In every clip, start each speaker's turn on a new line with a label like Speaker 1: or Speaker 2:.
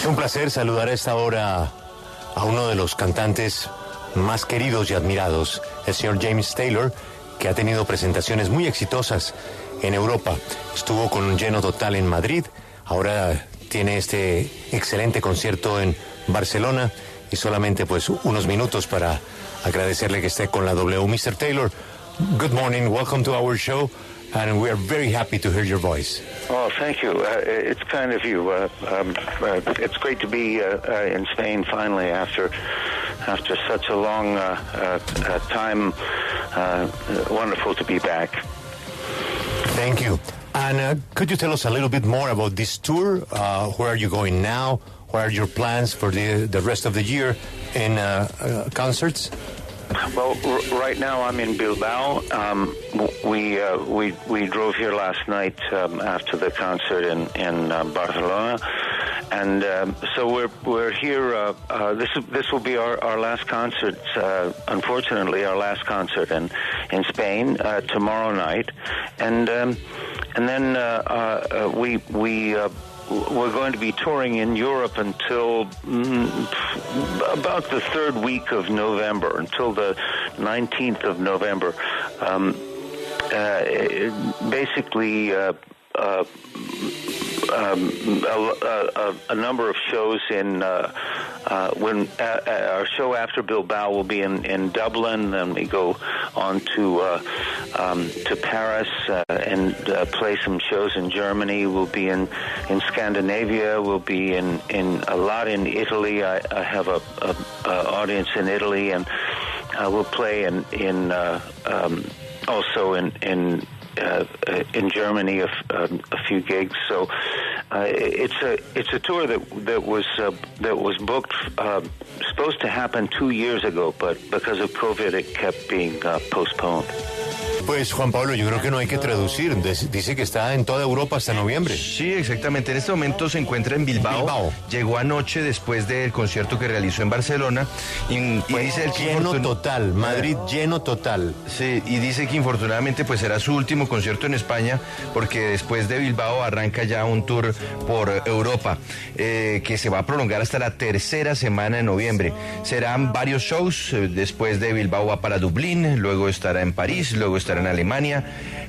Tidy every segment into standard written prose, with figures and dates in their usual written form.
Speaker 1: Es un placer saludar a esta hora a uno de los cantantes más queridos y admirados, el señor James Taylor, que ha tenido presentaciones muy exitosas en Europa. Estuvo con un lleno total en Madrid, ahora tiene este excelente concierto en Barcelona y solamente pues unos minutos para agradecerle que esté con la W. Mr. Taylor, good morning, welcome to our show. And we are very happy to hear your voice.
Speaker 2: Oh, thank you. It's kind of you. It's great to be in Spain finally after such a long time. Wonderful to be back.
Speaker 1: Thank you. And could you tell us a little bit more about this tour? Where are you going now? What are your plans for the rest of the year in concerts?
Speaker 2: Well, right now I'm in Bilbao. We drove here last night after the concert in Barcelona, and so we're here. This will be our last concert. Unfortunately, our last concert in Spain tomorrow night, and then we're going to be touring in Europe until about the third week of November, until the 19th of November. Basically, a number of shows in when our show after Bilbao will be in Dublin, then we go on to Paris and play some shows in Germany. We'll be in Scandinavia. We'll be in a lot in Italy. I have a audience in Italy, and we'll play in also in Germany a few gigs. So it's a tour that was booked supposed to happen 2 years ago, but because of COVID it kept being postponed.
Speaker 1: Pues Juan Pablo, yo creo que no hay que traducir. Dice que está en toda Europa hasta noviembre.
Speaker 3: Sí, exactamente. En este momento se encuentra en Bilbao. Llegó anoche después del concierto que realizó en Barcelona. Y dice el
Speaker 1: lleno total, Madrid lleno total.
Speaker 3: Sí, y dice que infortunadamente pues será su último concierto en España, porque después de Bilbao arranca ya un tour por Europa, que se va a prolongar hasta la tercera semana de noviembre. Serán varios shows. Después de Bilbao va para Dublín, luego estará en París, luego estará en Alemania,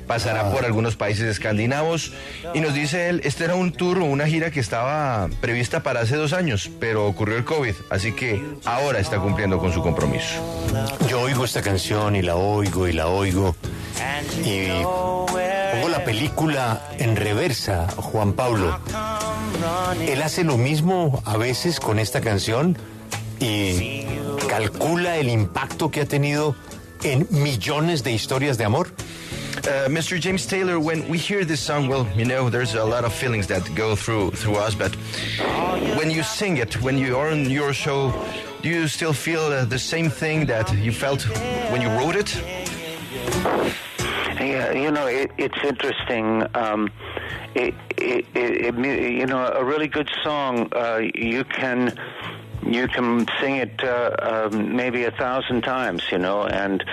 Speaker 3: pasará por algunos países escandinavos, y nos dice él, este era un tour, una gira que estaba prevista para hace 2 años, pero ocurrió el COVID, así que ahora está cumpliendo con su compromiso.
Speaker 1: Yo oigo esta canción y la oigo y pongo la película en reversa, Juan Pablo. Él hace lo mismo a veces con esta canción y calcula el impacto que ha tenido en millones de historias de amor.
Speaker 3: Mr. James Taylor, when we hear this song, well, you know, there's a lot of feelings that go through us, but when you sing it, when you are on your show, do you still feel the same thing that you felt when you wrote it?
Speaker 2: Yeah, you know, it's interesting. You know, a really good song, you can sing it maybe 1,000 times, you know, and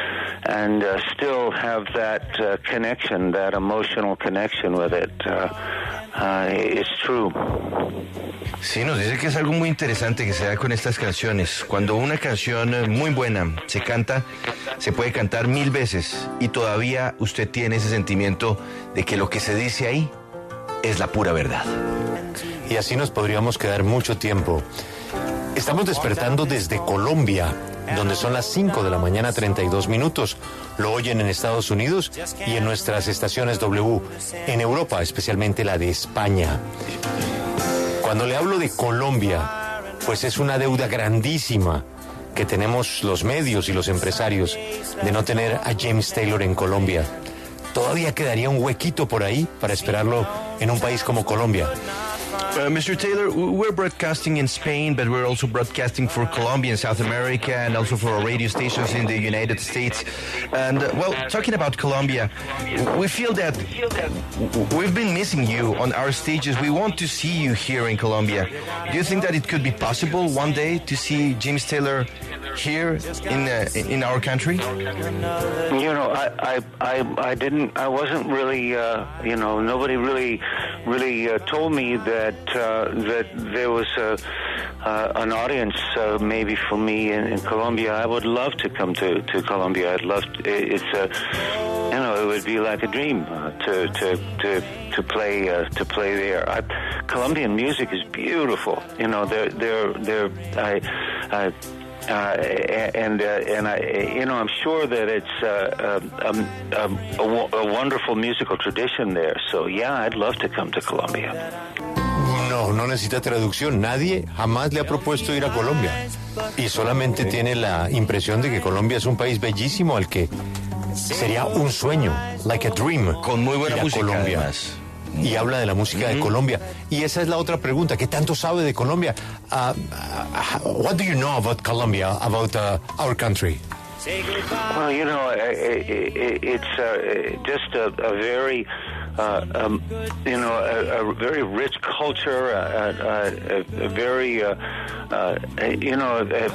Speaker 2: still have that connection, that emotional connection with it. It's true.
Speaker 3: Sí, nos dice que es algo muy interesante que se da con estas canciones. Cuando una canción muy buena se canta, se puede cantar 1000 veces y todavía usted tiene ese sentimiento de que lo que se dice ahí es la pura verdad.
Speaker 1: Y así nos podríamos quedar mucho tiempo. Estamos despertando desde Colombia, donde son las 5 de la mañana, 32 minutos. Lo oyen en Estados Unidos y en nuestras estaciones W, en Europa, especialmente la de España. Cuando le hablo de Colombia, pues es una deuda grandísima que tenemos los medios y los empresarios de no tener a James Taylor en Colombia. Todavía quedaría un huequito por ahí para esperarlo en un país como Colombia.
Speaker 3: Mr. Taylor, we're broadcasting in Spain, but we're also broadcasting for Colombia and South America, and also for our radio stations in the United States. And, well, talking about Colombia, we feel that we've been missing you on our stages. We want to see you here in Colombia. Do you think that it could be possible one day to see James Taylor here in our country?
Speaker 2: You know, I wasn't really, you know, nobody really really told me that that there was an audience maybe for me in Colombia. I would love to come to Colombia. I'd love to, it's it would be like a dream to play there. Colombian music is beautiful. I'm sure that it's a wonderful musical tradition there. So yeah, I'd love to come to Colombia.
Speaker 1: No necesita traducción. Nadie jamás le ha propuesto ir a Colombia. Y solamente tiene la impresión de que Colombia es un país bellísimo al que sería un sueño, like a dream.
Speaker 3: Con muy buena música,
Speaker 1: Colombia.
Speaker 3: Además.
Speaker 1: Y habla de la música de Colombia. Y esa es la otra pregunta. ¿Qué tanto sabe de Colombia? What do you know about Colombia, about our country?
Speaker 2: Well, it's just a very, a very rich culture, a very,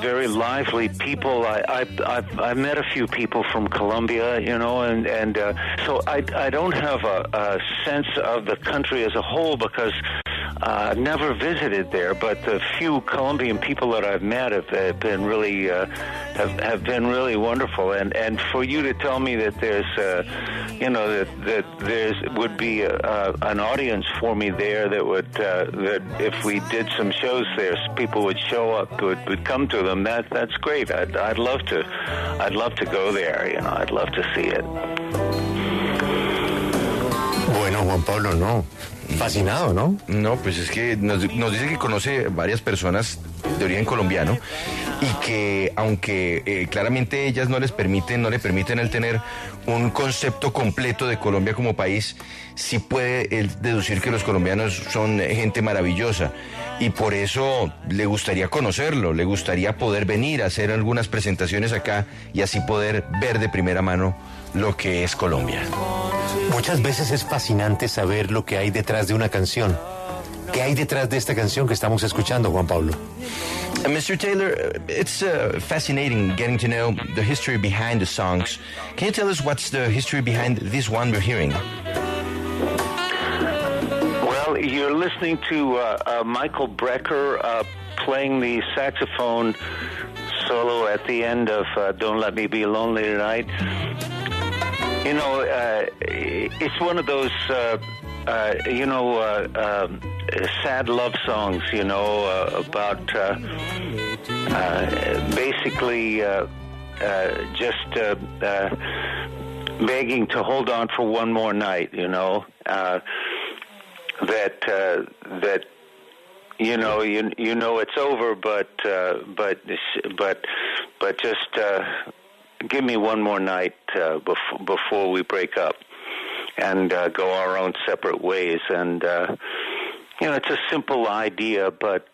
Speaker 2: very lively people. I've met a few people from Colombia, and so I don't have a sense of the country as a whole because I've never visited there, but the few Colombian people that I've met have been really have been really wonderful. And for you to tell me that there's that there's would be an audience for me there that would that if we did some shows there, people would show up, would come to them. That's great. I'd love to go there. I'd love to see it.
Speaker 1: Bueno, Juan Pablo, no. Fascinado, ¿no?
Speaker 3: No, pues es que nos dice que conoce varias personas de origen colombiano y que aunque claramente ellas no le permiten el tener un concepto completo de Colombia como país, sí puede él deducir que los colombianos son gente maravillosa y por eso le gustaría conocerlo, le gustaría poder venir a hacer algunas presentaciones acá y así poder ver de primera mano lo que es Colombia.
Speaker 1: Muchas veces es fascinante saber lo que hay detrás de una canción. ¿Qué hay detrás de esta canción que estamos escuchando, Juan Pablo?
Speaker 3: Mr. Taylor, it's fascinating getting to know the history behind the songs. Can you tell us what's the history behind this one we're hearing?
Speaker 2: Well, you're listening to Michael Brecker playing the saxophone solo at the end of Don't Let Me Be Lonely Tonight. It's one of those, sad love songs, about basically just begging to hold on for one more night, that it's over, but just give me one more night before we break up and go our own separate ways. And it's a simple idea, but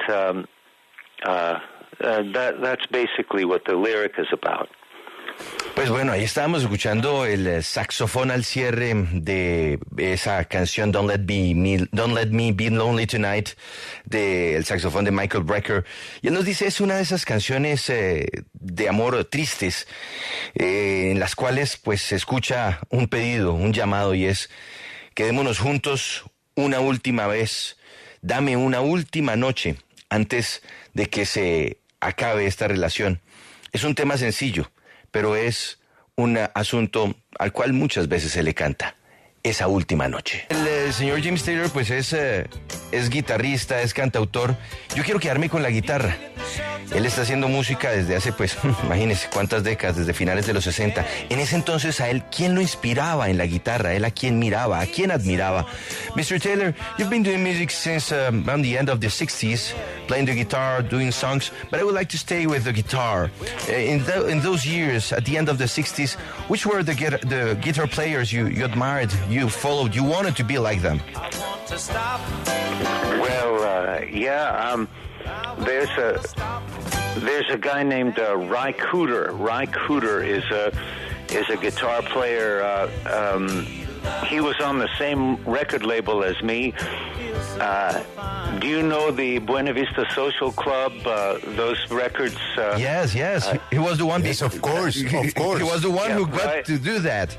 Speaker 2: that's basically what the lyric is about.
Speaker 3: Pues bueno, ahí estábamos escuchando el saxofón al cierre de esa canción Don't Let Me Be Lonely Tonight, del saxofón de Michael Brecker. Y él nos dice, es una de esas canciones de amor tristes, en las cuales pues se escucha un pedido, un llamado, y es: quedémonos juntos una última vez, dame una última noche antes de que se acabe esta relación. Es un tema sencillo, pero es un asunto al cual muchas veces se le canta: esa última noche. El señor James Taylor pues es guitarrista, es cantautor. Yo quiero quedarme con la guitarra. Él está haciendo música desde hace, pues, imagínense cuántas décadas, desde finales de los 60. En ese entonces a él, ¿quién lo inspiraba en la guitarra? Él a quién miraba, a quién admiraba. Mr. Taylor, you've been doing music since around the end of the 60s, playing the guitar, doing songs, but I would like to stay with the guitar. In those years, at the end of the 60s, which were the guitar players you admired, you followed, you wanted to be like them?
Speaker 2: Well, there's a guy named Ry Cooder. Ry Cooder is a guitar player. He was on the same record label as me. Do you know the Buena Vista Social Club? Those records.
Speaker 3: Yes. He was the one.
Speaker 1: Yes, of course.
Speaker 3: He was the one who got to do that.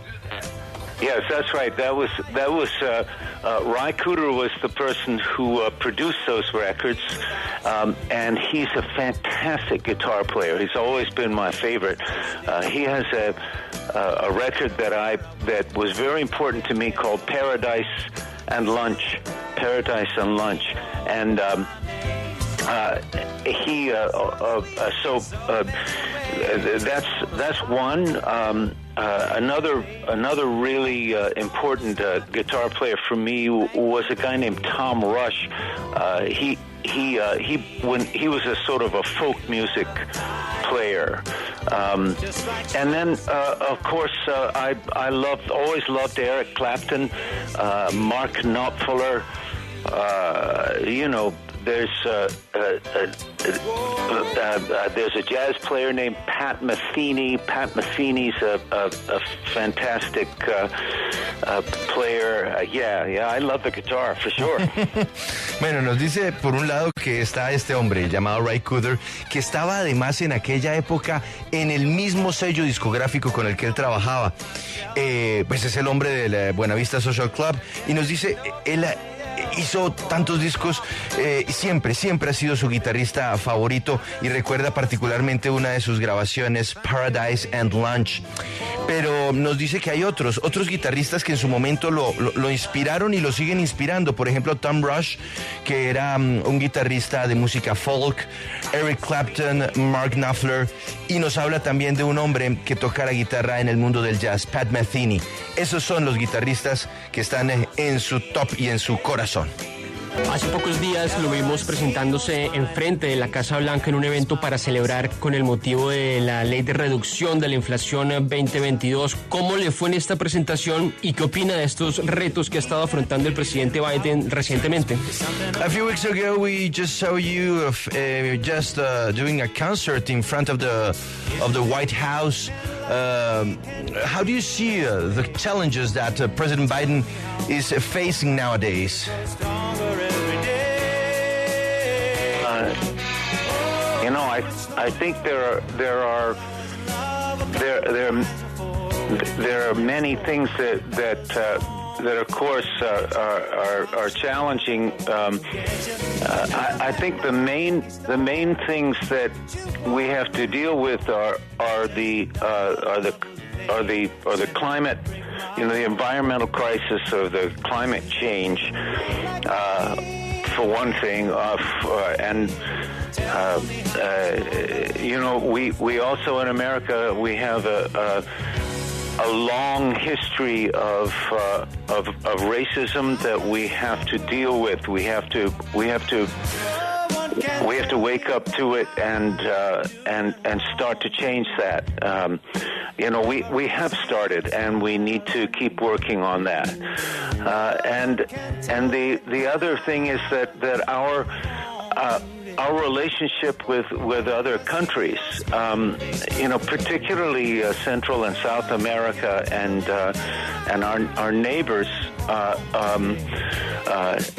Speaker 2: Yes, that's right. That was Ry Cooder was the person who produced those records, and he's a fantastic guitar player. He's always been my favorite. He has a record that was very important to me called Paradise and Lunch, and that's one. Another really important guitar player for me was a guy named Tom Rush. When he was a sort of a folk music player, and then of course I always loved Eric Clapton, Mark Knopfler. There's a jazz player named Pat Metheny. Pat Metheny's a fantastic player. I love the guitar, for sure.
Speaker 3: Bueno, nos dice por un lado que está este hombre llamado Ry Cooder, que estaba además en aquella época en el mismo sello discográfico con el que él trabajaba. Pues es el hombre del Buenavista Social Club, y nos dice, él hizo tantos discos, siempre ha sido su guitarrista favorito, y recuerda particularmente una de sus grabaciones, Paradise and Lunch. Pero nos dice que hay otros guitarristas que en su momento lo inspiraron y lo siguen inspirando. Por ejemplo, Tom Rush, que era un guitarrista de música folk, Eric Clapton, Mark Knopfler, y nos habla también de un hombre que toca la guitarra en el mundo del jazz, Pat Metheny. Esos son los guitarristas que están en su top y en su corazón.
Speaker 4: Hace pocos días lo vimos presentándose enfrente de la Casa Blanca en un evento para celebrar con el motivo de la ley de reducción de la inflación 2022. ¿Cómo le fue en esta presentación y qué opina de estos retos que ha estado afrontando el presidente Biden recientemente?
Speaker 3: A few weeks ago we just saw you doing a concert in front of the White House. How do you see the challenges that President Biden is facing nowadays?
Speaker 2: I think there are many things that of course are challenging. I think the main things that we have to deal with are the climate, the environmental crisis of the climate change, for one thing, we also in America we have a long history of racism that we have to deal with. We have to wake up to it and start to change that. We have started, and we need to keep working on that. And the other thing is that our relationship with other countries, particularly Central and South America and our neighbors,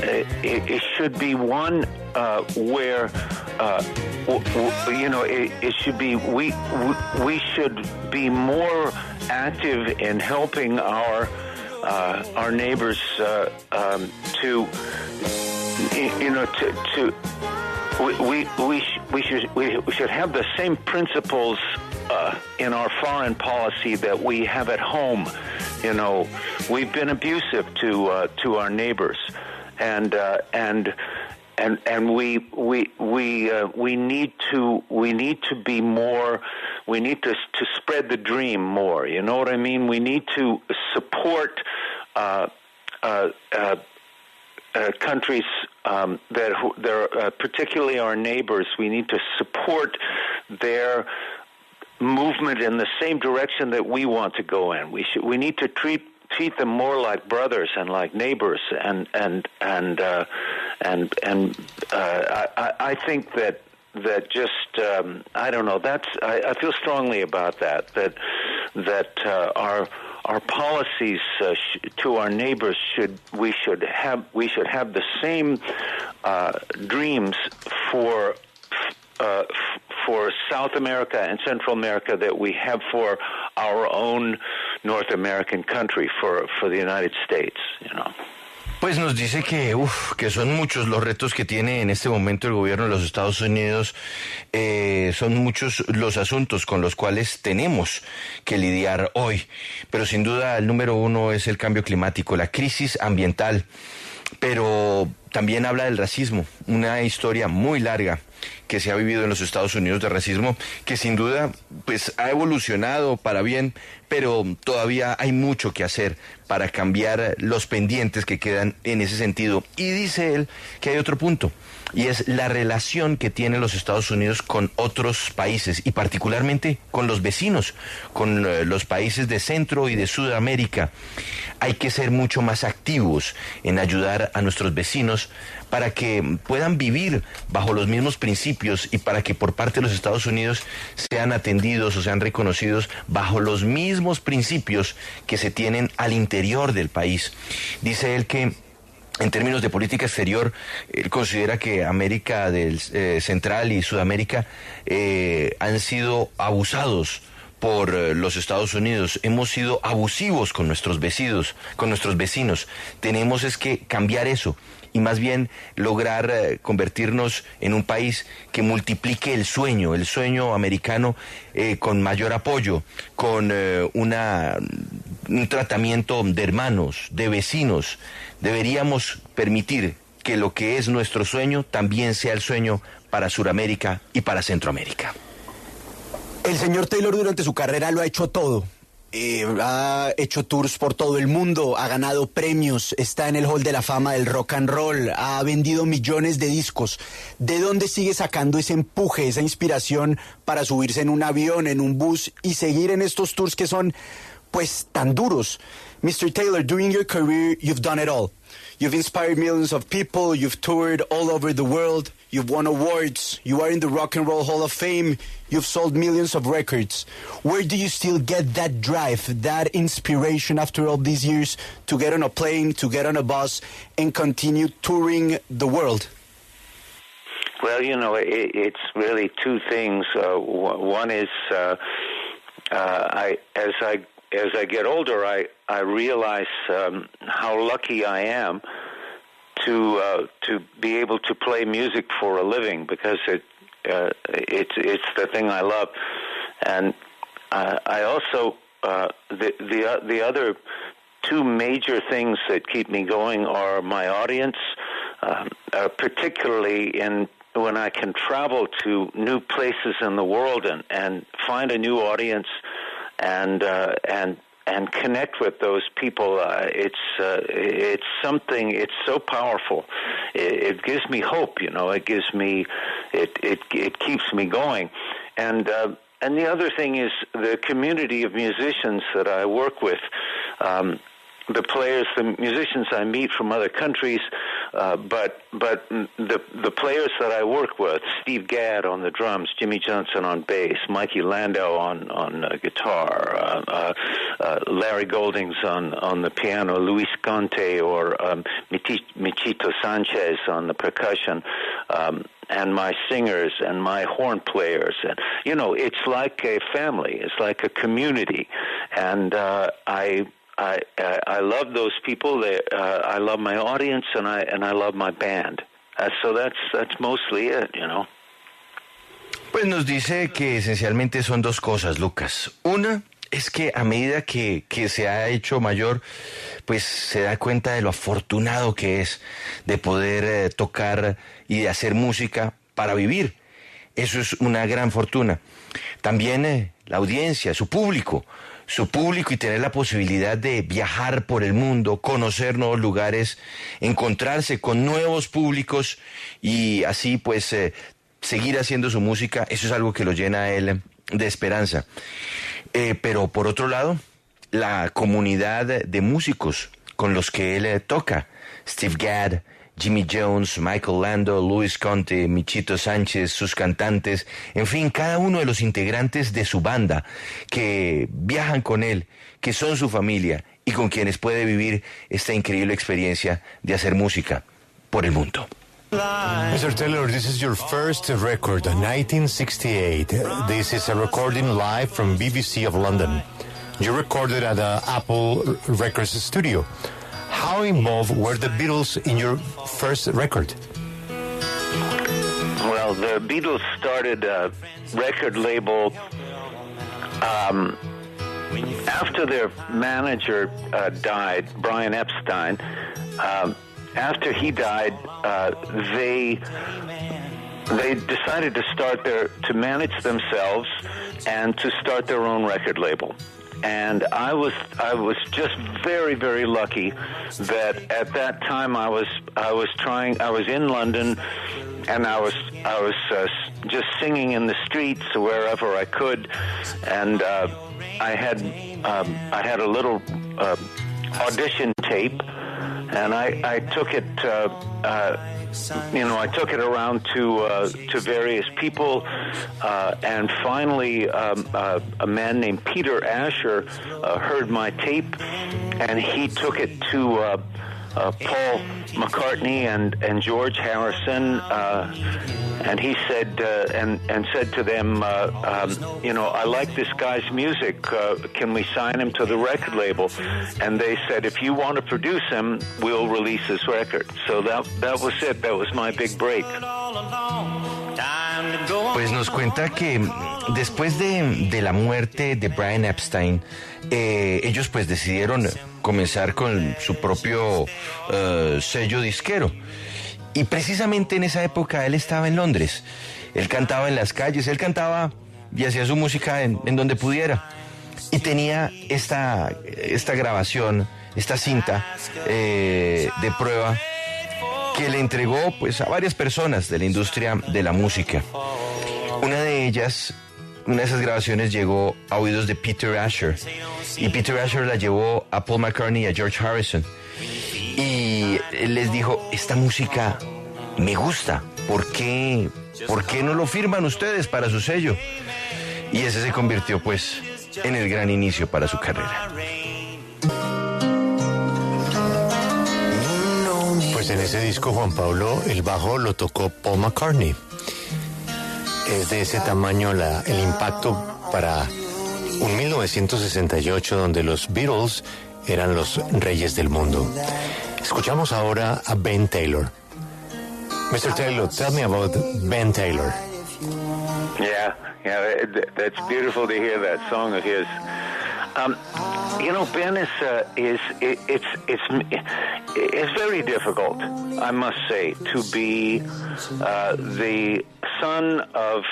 Speaker 2: it should be one where it should be we should be more active in helping our neighbors we should have the same principles in our foreign policy that we have at home. We've been abusive to our neighbors, and we need to be more. We need to spread the dream more. You know what I mean? We need to support countries that particularly our neighbors. We need to support their movement in the same direction that we want to go in. We need to treat them more like brothers and like neighbors, and I think that just I don't know. I feel strongly about that our policies to our neighbors we should have the same dreams for South America and Central America that we have for our own North American country for the United States, you know.
Speaker 3: Pues nos dice que son muchos los retos que tiene en este momento el gobierno de los Estados Unidos, son muchos los asuntos con los cuales tenemos que lidiar hoy, pero sin duda el número uno es el cambio climático, la crisis ambiental, pero también habla del racismo, una historia muy larga que se ha vivido en los Estados Unidos de racismo, que sin duda pues ha evolucionado para bien, pero todavía hay mucho que hacer para cambiar los pendientes que quedan en ese sentido. Y dice él que hay otro punto, y es la relación que tienen los Estados Unidos con otros países, y particularmente con los vecinos, con los países de Centro y de Sudamérica. Hay que ser mucho más activos en ayudar a nuestros vecinos para que puedan vivir bajo los mismos principios y para que por parte de los Estados Unidos sean atendidos o sean reconocidos bajo los mismos principios que se tienen al interior del país. Dice él que en términos de política exterior, él considera que América del Central y Sudamérica han sido abusados por los Estados Unidos. Hemos sido abusivos con nuestros vecinos, Tenemos es que cambiar eso y más bien lograr convertirnos en un país que multiplique el sueño americano con mayor apoyo, con un tratamiento de hermanos, de vecinos. Deberíamos permitir que lo que es nuestro sueño también sea el sueño para Sudamérica y para Centroamérica.
Speaker 5: El señor Taylor durante su carrera lo ha hecho todo. Ha hecho tours por todo el mundo, ha ganado premios, está en el Hall de la Fama del Rock and Roll, ha vendido millones de discos. ¿De dónde sigue sacando ese empuje, esa inspiración para subirse en un avión, en un bus y seguir en estos tours que son, pues, tan duros? Mr. Taylor, during your career, you've done it all. You've inspired millions of people, you've toured all over the world, you've won awards, you are in the Rock and Roll Hall of Fame, you've sold millions of records. Where do you still get that drive, that inspiration after all these years to get on a plane, to get on a bus, and continue touring the world?
Speaker 2: Well, you know, it's really two things. One is as I get older, I realize how lucky I am to be able to play music for a living, because it's the thing I love, and I also the other two major things that keep me going are my audience, particularly when I can travel to new places in the world and find a new audience and connect with those people. It's something. It's so powerful. It gives me hope. You know, it gives me. It keeps me going. And the other thing is the community of musicians that I work with. The musicians I meet from other countries, but the players that I work with: Steve Gadd on the drums, Jimmy Johnson on bass, Mikey Landau on guitar, Larry Goldings on the piano, Luis Conte or Michito Sanchez on the percussion, and my singers and my horn players, and you know, it's like a family, it's like a community, and I love those people. I love my audience, and I love my band. So that's mostly it, you know.
Speaker 3: Pues nos dice que esencialmente son dos cosas, Lucas. Una es que a medida que se ha hecho mayor, pues se da cuenta de lo afortunado que es de poder tocar y de hacer música para vivir. Eso es una gran fortuna. También la audiencia, su público y tener la posibilidad de viajar por el mundo, conocer nuevos lugares, encontrarse con nuevos públicos y así pues seguir haciendo su música. Eso es algo que lo llena a él de esperanza. Pero por otro lado, la comunidad de músicos con los que él toca, Steve Gadd, Jimmy Jones, Michael Landau, Luis Conte, Michito Sánchez, sus cantantes, en fin, cada uno de los integrantes de su banda que viajan con él, que son su familia y con quienes puede vivir esta increíble experiencia de hacer música por el mundo.
Speaker 1: Mr. Taylor, this is your first record, 1968. This is a recording live from BBC of London. you recorded at the Apple Records studio. How involved were the Beatles in your first record?
Speaker 2: Well, the Beatles started a record label after their manager died, Brian Epstein. After he died, they decided to manage themselves and to start their own record label. And I was just very, very lucky that at that time I was in London, and I was just singing in the streets wherever I could, and I had a little audition tape, and I took it. I took it around to various people, and finally a man named Peter Asher heard my tape, and he took it to Paul McCartney and George Harrison, and he said and said to them, I like this guy's music. Can we sign him to the record label? And they said, if you want to produce him, we'll release his record. So that was it. That was my big break.
Speaker 3: Pues nos cuenta que después de la muerte de Brian Epstein, ellos pues decidieron comenzar con su propio sello disquero. Y precisamente en esa época él estaba en Londres. Él cantaba en las calles, él cantaba y hacía su música en donde pudiera. Y tenía esta grabación, esta cinta de prueba que le entregó pues a varias personas de la industria de la música. Una de esas grabaciones llegó a oídos de Peter Asher, y Peter Asher la llevó a Paul McCartney y a George Harrison, y él les dijo, esta música me gusta, ¿por qué no lo firman ustedes para su sello? Y ese se convirtió pues en el gran inicio para su carrera.
Speaker 1: Pues en ese disco, Juan Pablo, el bajo lo tocó Paul McCartney. Es de ese tamaño el impacto para un 1968 donde los Beatles eran los reyes del mundo. Escuchamos ahora a Ben Taylor. Mr. Taylor, tell me about Ben Taylor.
Speaker 2: Yeah, that's beautiful to hear that song of his. Ben it's very difficult, I must say, to be the son of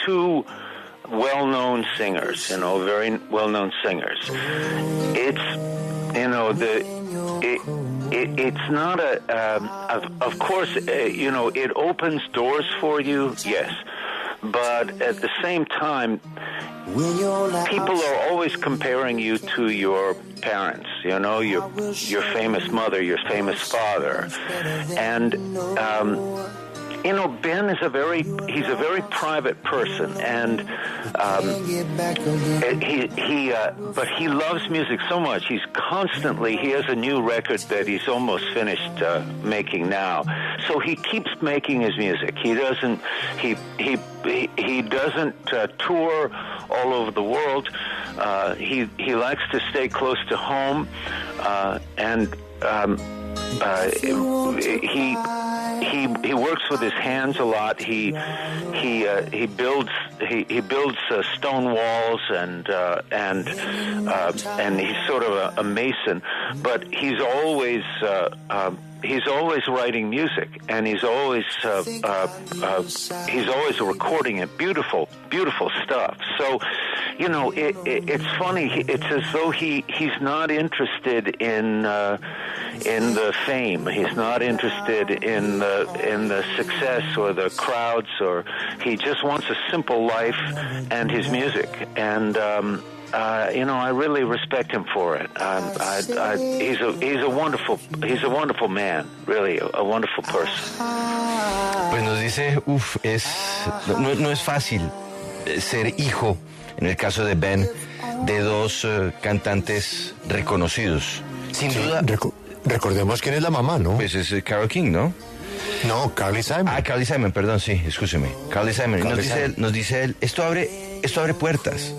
Speaker 2: two well-known singers, very well-known singers. It's it's not of course, it opens doors for you, yes. But at the same time, people are always comparing you to your parents, your famous mother, your famous father. And, Ben is a very private person, and but he loves music so much. He has a new record that he's almost finished making now. So he keeps making his music. He doesn't tour all over the world. He likes to stay close to home, and he works with his hands a lot. He builds stone walls, and he's sort of a mason, but he's always writing music, and he's always recording it. Beautiful stuff. So, it's funny. It's as though he's not interested in the fame. He's not interested in the success or the crowds, or he just wants a simple life and his music. And I really respect him for it. He's a wonderful man, really, a wonderful person.
Speaker 3: Pues nos dice, no es fácil ser hijo, en el caso de Ben, de dos cantantes reconocidos. Sin duda.
Speaker 1: Recordemos quién es la mamá, ¿no?
Speaker 3: Pues es Carole King, ¿no?
Speaker 1: No, Carly Simon.
Speaker 3: Carly Simon, perdón, sí, escúcheme. Carly Simon. Nos dice él, esto abre puertas.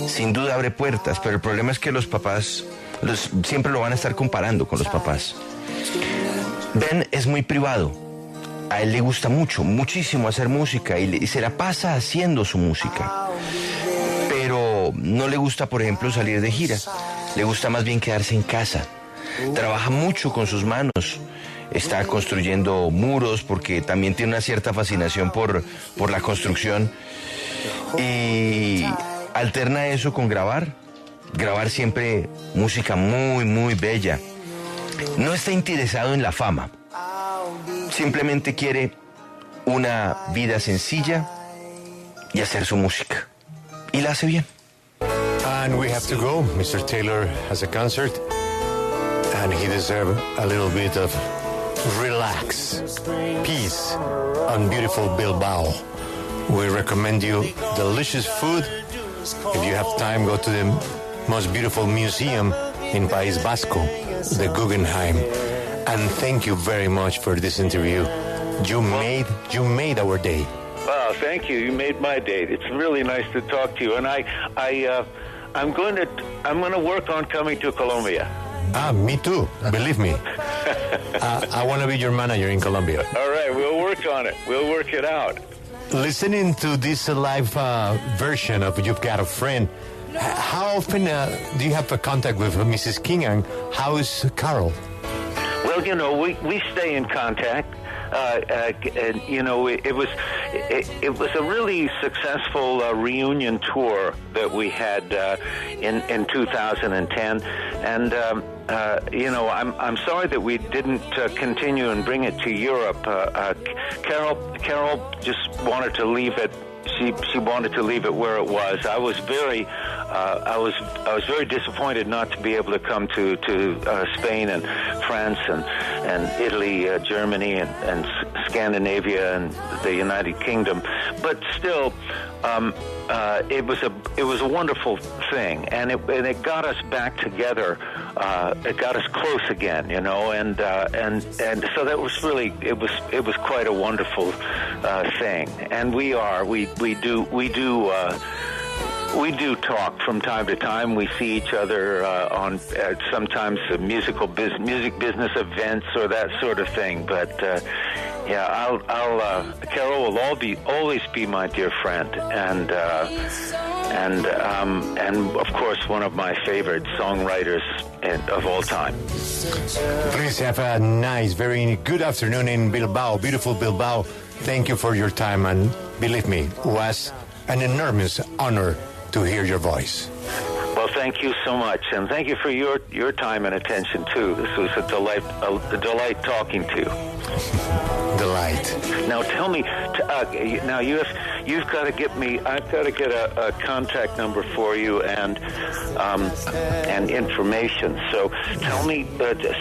Speaker 3: sin duda abre puertas, pero el problema es que los papás siempre lo van a estar comparando con los papás. Ben es muy privado. A él le gusta muchísimo hacer música y se la pasa haciendo su música. Pero no le gusta, por ejemplo, salir de gira. Le gusta más bien quedarse en casa. Trabaja mucho con sus manos. Está construyendo muros porque también tiene una cierta fascinación por la construcción. Y alterna eso con grabar siempre música muy, muy bella. No está interesado en la fama. Simplemente quiere una vida sencilla y hacer su música. Y la hace bien.
Speaker 1: And we have to go. Mr. Taylor has a concert, and he deserves a little bit of relax, peace, on beautiful Bilbao. We recommend you delicious food. If you have time, go to the most beautiful museum in País Vasco, the Guggenheim. And thank you very much for this interview. You made our day.
Speaker 2: Well, thank you. You made my day. It's really nice to talk to you. And I'm going to work on coming to Colombia.
Speaker 1: Me too. Believe me. I want to be your manager in Colombia.
Speaker 2: All right, we'll work on it. We'll work it out.
Speaker 1: Listening to this live version of You've Got a Friend, how often do you have a contact with Mrs. King, and how is Carol?
Speaker 2: Well, you know, we stay in contact. And you know, it was a really successful reunion tour that we had in 2010, and you know, I'm sorry that we didn't continue and bring it to Europe. Carol just wanted to leave it. She wanted to leave it where it was. I was very disappointed not to be able to come to Spain and France and Italy, Germany and Scandinavia and the United Kingdom. But still, it was a wonderful thing, and it got us back together. It got us close again, you know, and so that was really it was quite a wonderful thing. And we do talk from time to time. We see each other on sometimes music business events or that sort of thing. But yeah, Carol will always be my dear friend, and of course one of my favorite songwriters of all time.
Speaker 1: Please have a nice, very good afternoon in Bilbao, beautiful Bilbao. Thank you for your time, and believe me, it was an enormous honor to hear your voice.
Speaker 2: Well, thank you so much, and thank you for your time and attention too. This was a delight talking to you.
Speaker 1: Delight.
Speaker 2: Now tell me, now you've got to get me. I've got to get a contact number for you and information. So tell me,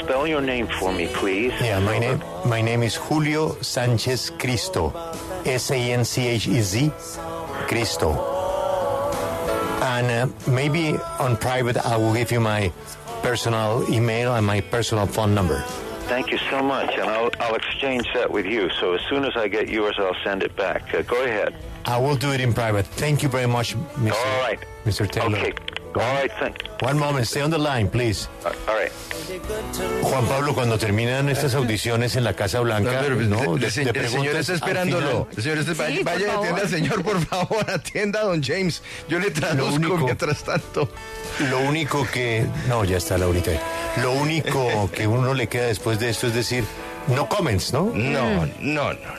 Speaker 2: spell your name for me, please.
Speaker 1: Yeah, my name is Julio Sánchez Cristo, Sanchez Cristo. And maybe on private, I will give you my personal email and my personal phone number.
Speaker 2: Thank you so much, and I'll exchange that with you. So as soon as I get yours, I'll send it back. Go ahead.
Speaker 1: I will do it in private. Thank you very much, Mr.
Speaker 2: All right.
Speaker 1: Mr. Taylor.
Speaker 2: Okay. All right, thanks.
Speaker 1: One moment, stay on the line, please.
Speaker 2: All right.
Speaker 1: Juan Pablo, cuando terminan estas audiciones en la Casa Blanca,
Speaker 3: el señor está esperándolo. El señor está,
Speaker 4: Sí,
Speaker 3: vaya y atienda al señor, por favor, atienda a don James. Yo le traduzco mientras tanto.
Speaker 1: Lo único que... No, ya está Laurita. Lo único que uno le queda después de esto es decir, no comments, ¿no?
Speaker 3: No.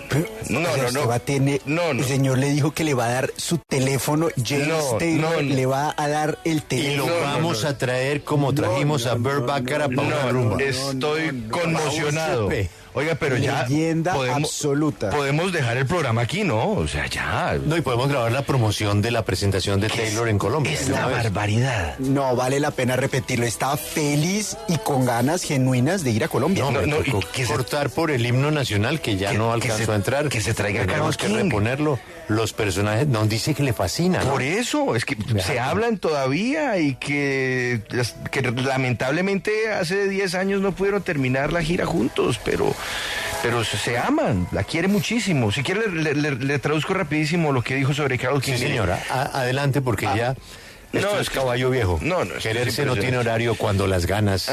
Speaker 5: El señor le dijo que le va a dar su teléfono. James Taylor le va a dar el
Speaker 1: Y
Speaker 5: teléfono.
Speaker 1: lo vamos a traer como trajimos a Burt Bacharach para una rumba.
Speaker 3: Estoy conmocionado. Oiga, pero ya
Speaker 5: Leyenda absoluta.
Speaker 3: Podemos dejar el programa aquí, ¿no? O sea, ya.
Speaker 1: No, y podemos grabar la promoción de la presentación de Taylor en Colombia.
Speaker 3: Es una barbaridad.
Speaker 5: No vale la pena repetirlo. Estaba feliz y con ganas genuinas de ir a Colombia.
Speaker 1: Y que cortar por el himno nacional que ya no alcanzó a entrar.
Speaker 3: Que se traiga
Speaker 1: Tenemos que
Speaker 3: Carol King.
Speaker 1: reponerlo. Los personajes, nos dice que le fascina, ¿no?
Speaker 3: Por eso, es que se hablan todavía y que lamentablemente hace 10 años no pudieron terminar la gira juntos, pero se aman, la quiere muchísimo. Si quiere le traduzco rapidísimo lo que dijo sobre Carol King.
Speaker 1: Sí, señora, adelante porque ya Esto es caballo viejo.
Speaker 3: No,
Speaker 1: Quererse no tiene horario cuando las ganas.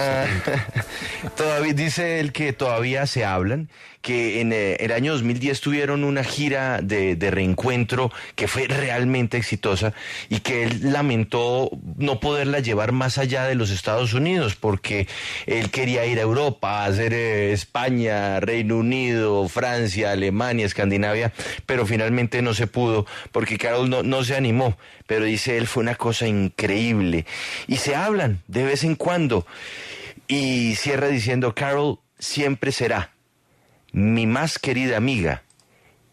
Speaker 3: Todavía dice él que todavía se hablan, que en el año 2010 tuvieron una gira de reencuentro que fue realmente exitosa y que él lamentó no poderla llevar más allá de los Estados Unidos porque él quería ir a Europa, a hacer España, Reino Unido, Francia, Alemania, Escandinavia, pero finalmente no se pudo porque Carol no se animó, pero dice él fue una cosa increíble y se hablan de vez en cuando y cierra diciendo Carol siempre será mi más querida amiga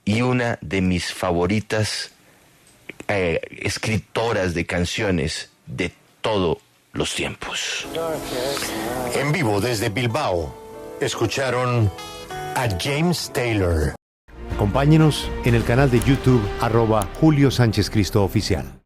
Speaker 3: y una de mis favoritas escritoras de canciones de todos los tiempos.
Speaker 1: En vivo desde Bilbao, escucharon a James Taylor.
Speaker 6: Acompáñenos en el canal de YouTube @Julio Sánchez Cristo Oficial.